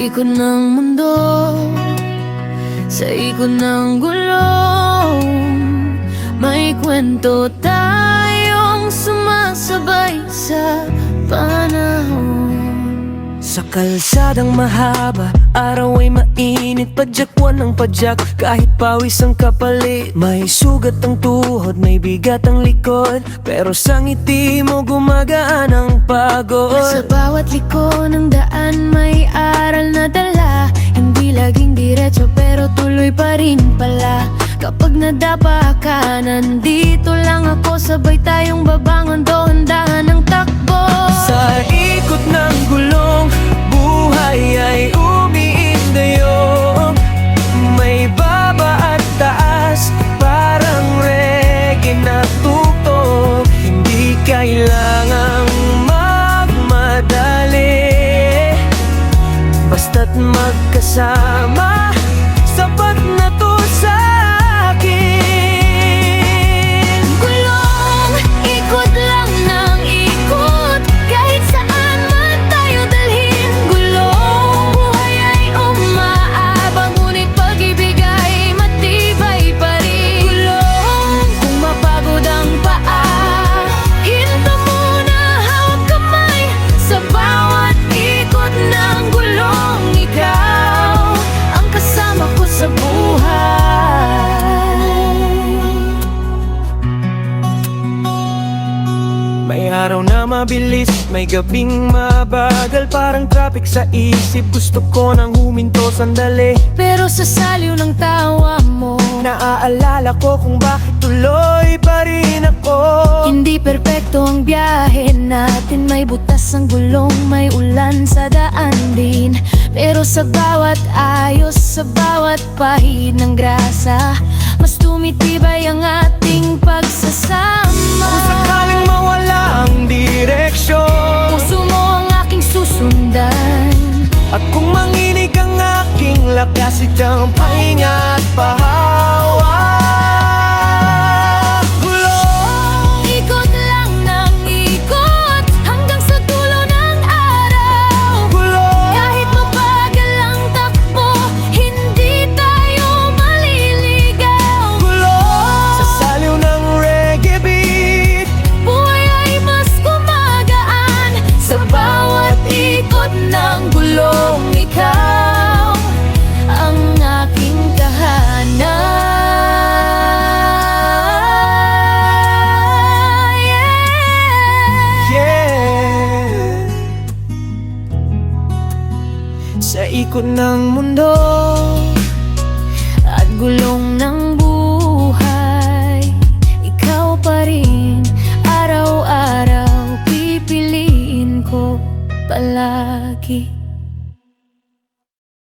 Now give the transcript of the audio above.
ikot ng mundo, sa ikot ng gulong, may kwento tayong sumasabay sa panahon. Sa kalsadang mahaba, araw ay mainit, padyakwan ng padyak, kahit pawis ang kapalit. May sugat ang tuhod, may bigat ang likod, pero sa ngiti mo gumagaan ang pagod. Sa bawat liko ng daan may aral na dala, hindi laging diretso pero tuloy pa rin pala. Kapag nadapa ka, nandito lang ako, sabay tayong babangon, dahan-dahan ang takbo. Sa ikot ng gulong, buhay ay umiindayong, may baba at taas, parang reggae na tugtog. Hindi kailangang magmadali, basta't magkasama, sapat na to sa akin. Gulong, ikot lang ng ikot, kahit saan man tayo dalhin. Gulong, buhay ay umaabang, ngunit pag-ibig ay matibay pa rin. Gulong, kung mapagod ang paa, hinto muna, hawak kamay. Sa bawat ikot ng gulong, ikaw ang kasama ko sa buhay. May araw na mabilis, may gabing mabagal, parang traffic sa isip. Gusto ko nang huminto sandali, Pero sa saliw ng tawa mo, naaalala ko kung bakit tuloy pa rin ako. hindi perpekto ang biyahe natin, may butas ang gulong, may ulan sa daan din. Pero sa bawat ayos, sa bawat pahid ng grasa, mas tumitibay ang ating pagsasama. Kung sakaling mawala ang direksyon, Puso mo ang aking susundan, at kung manginig ang aking lakas, itang pahinga at pahawa. Gulong, ikot lang ng ikot, hanggang sa dulo ng araw. gulong, Kahit mabagal ang takbo, hindi tayo maliligaw. gulong. Sa saliw ng reggae beat, Buhay ay mas gumagaan, sa bawat ikot ng gulong, ikaw ang aking tahanan. yeah. Sa ikot ng mundo At gulong ng buhay, ikaw pa rin, araw-araw pipiliin ko palagi.